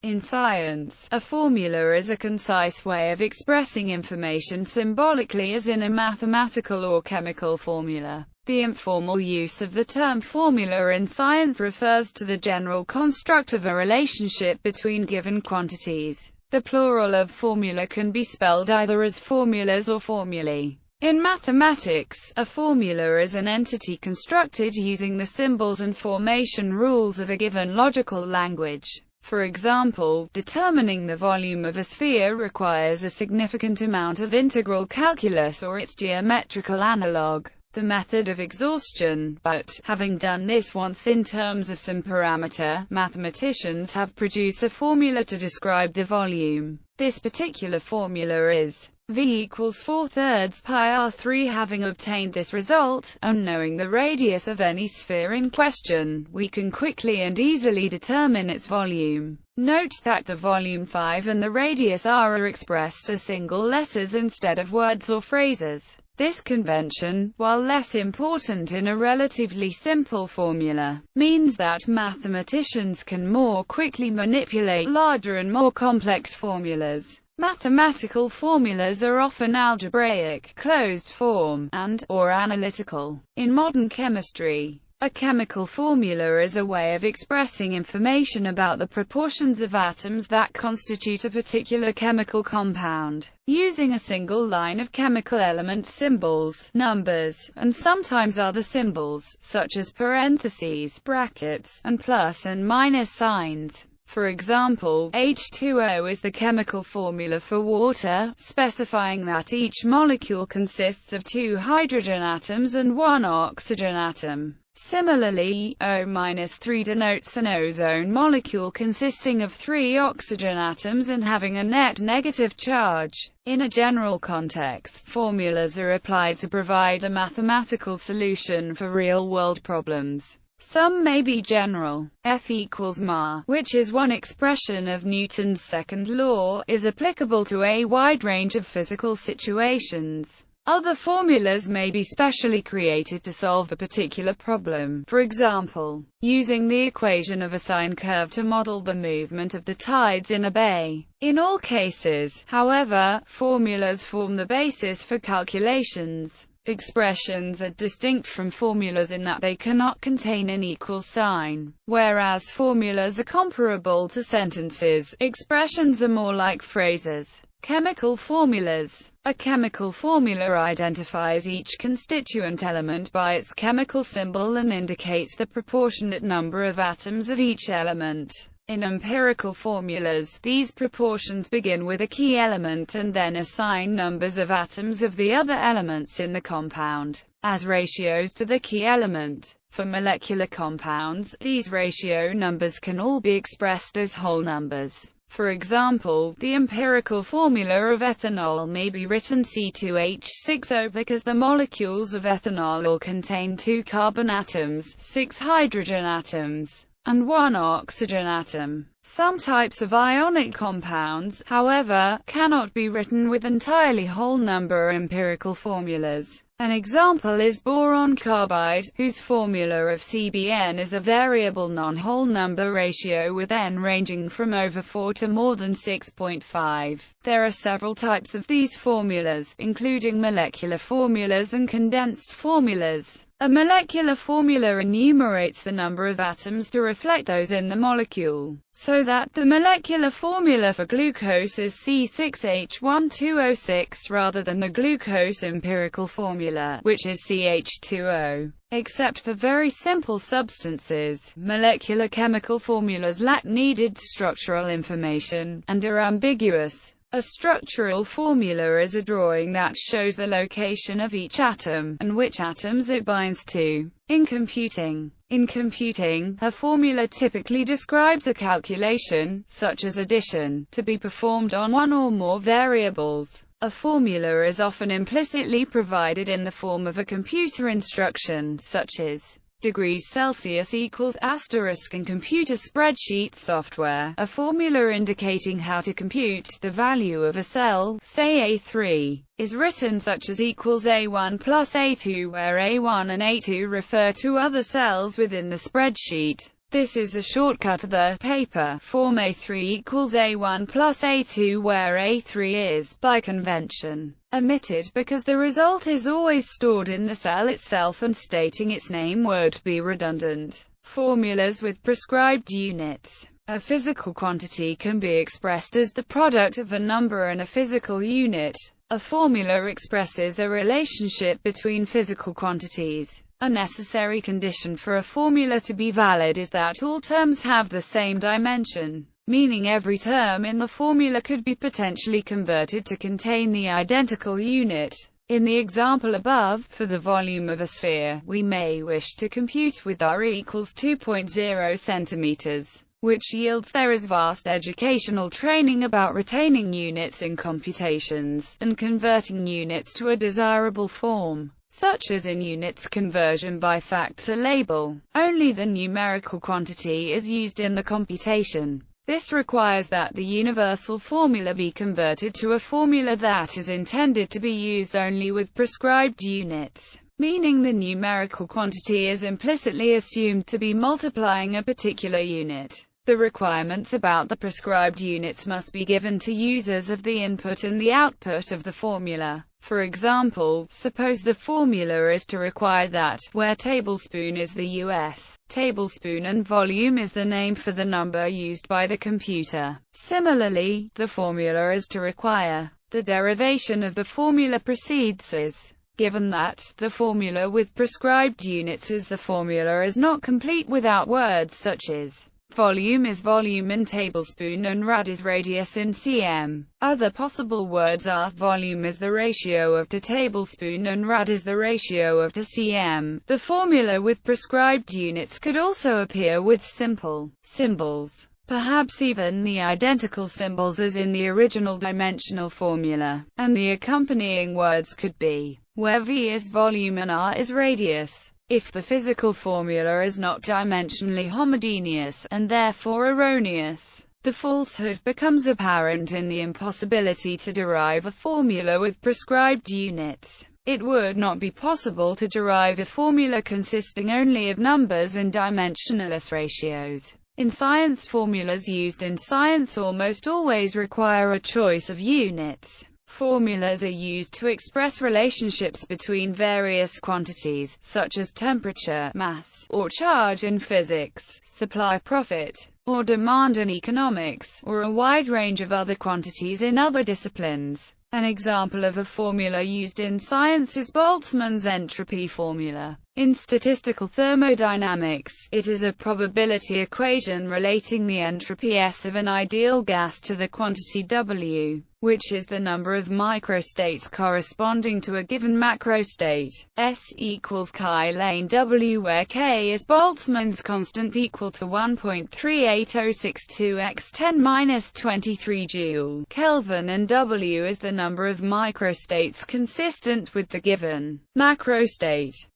In science, a formula is a concise way of expressing information symbolically, as in a mathematical or chemical formula. The informal use of the term formula in science refers to the general construct of a relationship between given quantities. The plural of formula can be spelled either as formulas or formulae. In mathematics, a formula is an entity constructed using the symbols and formation rules of a given logical language. For example, determining the volume of a sphere requires a significant amount of integral calculus or its geometrical analog, the method of exhaustion, but, having done this once in terms of some parameter, mathematicians have produced a formula to describe the volume. This particular formula is V equals 4/3 pi r3. Having obtained this result, and knowing the radius of any sphere in question, we can quickly and easily determine its volume. Note that the volume 5 and the radius r are expressed as single letters instead of words or phrases. This convention, while less important in a relatively simple formula, means that mathematicians can more quickly manipulate larger and more complex formulas. Mathematical formulas are often algebraic, closed-form, and/or analytical. In modern chemistry, a chemical formula is a way of expressing information about the proportions of atoms that constitute a particular chemical compound, using a single line of chemical element symbols, numbers, and sometimes other symbols, such as parentheses, brackets, and plus and minus signs. For example, H2O is the chemical formula for water, specifying that each molecule consists of 2 hydrogen atoms and 1 oxygen atom. Similarly, O-3 denotes an ozone molecule consisting of 3 oxygen atoms and having a net negative charge. In a general context, formulas are applied to provide a mathematical solution for real-world problems. Some may be general. F equals ma, which is one expression of Newton's second law, is applicable to a wide range of physical situations. Other formulas may be specially created to solve a particular problem. For example, using the equation of a sine curve to model the movement of the tides in a bay. In all cases, however, formulas form the basis for calculations. Expressions are distinct from formulas in that they cannot contain an equal sign. Whereas formulas are comparable to sentences, expressions are more like phrases. Chemical formulas. A chemical formula identifies each constituent element by its chemical symbol and indicates the proportionate number of atoms of each element. In empirical formulas, these proportions begin with a key element and then assign numbers of atoms of the other elements in the compound, as ratios to the key element. For molecular compounds, these ratio numbers can all be expressed as whole numbers. For example, the empirical formula of ethanol may be written C2H6O because the molecules of ethanol all contain 2 carbon atoms, 6 hydrogen atoms, and 1 oxygen atom. Some types of ionic compounds, however, cannot be written with entirely whole number empirical formulas. An example is boron carbide, whose formula of CBN is a variable non-whole number ratio with n ranging from over 4 to more than 6.5. There are several types of these formulas, including molecular formulas and condensed formulas. A molecular formula enumerates the number of atoms to reflect those in the molecule, so that the molecular formula for glucose is C6H12O6 rather than the glucose empirical formula, which is CH2O. Except for very simple substances, molecular chemical formulas lack needed structural information, and are ambiguous. A structural formula is a drawing that shows the location of each atom, and which atoms it binds to. In computing, a formula typically describes a calculation, such as addition, to be performed on one or more variables. A formula is often implicitly provided in the form of a computer instruction, such as degrees Celsius equals asterisk in computer spreadsheet software, a formula indicating how to compute the value of a cell, say A3, is written such as equals A1 plus A2, where A1 and A2 refer to other cells within the spreadsheet. This is a shortcut for the paper form A3 equals A1 plus A2, where A3 is, by convention, omitted because the result is always stored in the cell itself and stating its name would be redundant. Formulas with prescribed units. A physical quantity can be expressed as the product of a number and a physical unit. A formula expresses a relationship between physical quantities. A necessary condition for a formula to be valid is that all terms have the same dimension, meaning every term in the formula could be potentially converted to contain the identical unit. In the example above, for the volume of a sphere, we may wish to compute with R equals 2.0 centimeters, which yields there is vast educational training about retaining units in computations, and converting units to a desirable form, such as in units conversion by factor label. Only the numerical quantity is used in the computation. This requires that the universal formula be converted to a formula that is intended to be used only with prescribed units, meaning the numerical quantity is implicitly assumed to be multiplying a particular unit. The requirements about the prescribed units must be given to users of the input and the output of the formula. For example, suppose the formula is to require that, where tablespoon is the US tablespoon and volume is the name for the number used by the computer. Similarly, the formula is to require the derivation of the formula proceeds as, given that the formula with prescribed units is the formula is not complete without words such as volume is volume in tablespoon and rad is radius in cm. Other possible words are volume is the ratio of to tablespoon and rad is the ratio of to cm. The formula with prescribed units could also appear with simple symbols, perhaps even the identical symbols as in the original dimensional formula, and the accompanying words could be, where V is volume and R is radius. If the physical formula is not dimensionally homogeneous, and therefore erroneous, the falsehood becomes apparent in the impossibility to derive a formula with prescribed units. It would not be possible to derive a formula consisting only of numbers and dimensionless ratios. In science, formulas used in science almost always require a choice of units. Formulas are used to express relationships between various quantities, such as temperature, mass, or charge in physics, supply, profit, or demand in economics, or a wide range of other quantities in other disciplines. An example of a formula used in science is Boltzmann's entropy formula. In statistical thermodynamics, it is a probability equation relating the entropy S of an ideal gas to the quantity W, which is the number of microstates corresponding to a given macrostate. S equals chi lane W, where K is Boltzmann's constant equal to 1.38062 x 10⁻23 joule Kelvin, and W is the number of microstates consistent with the given macrostate.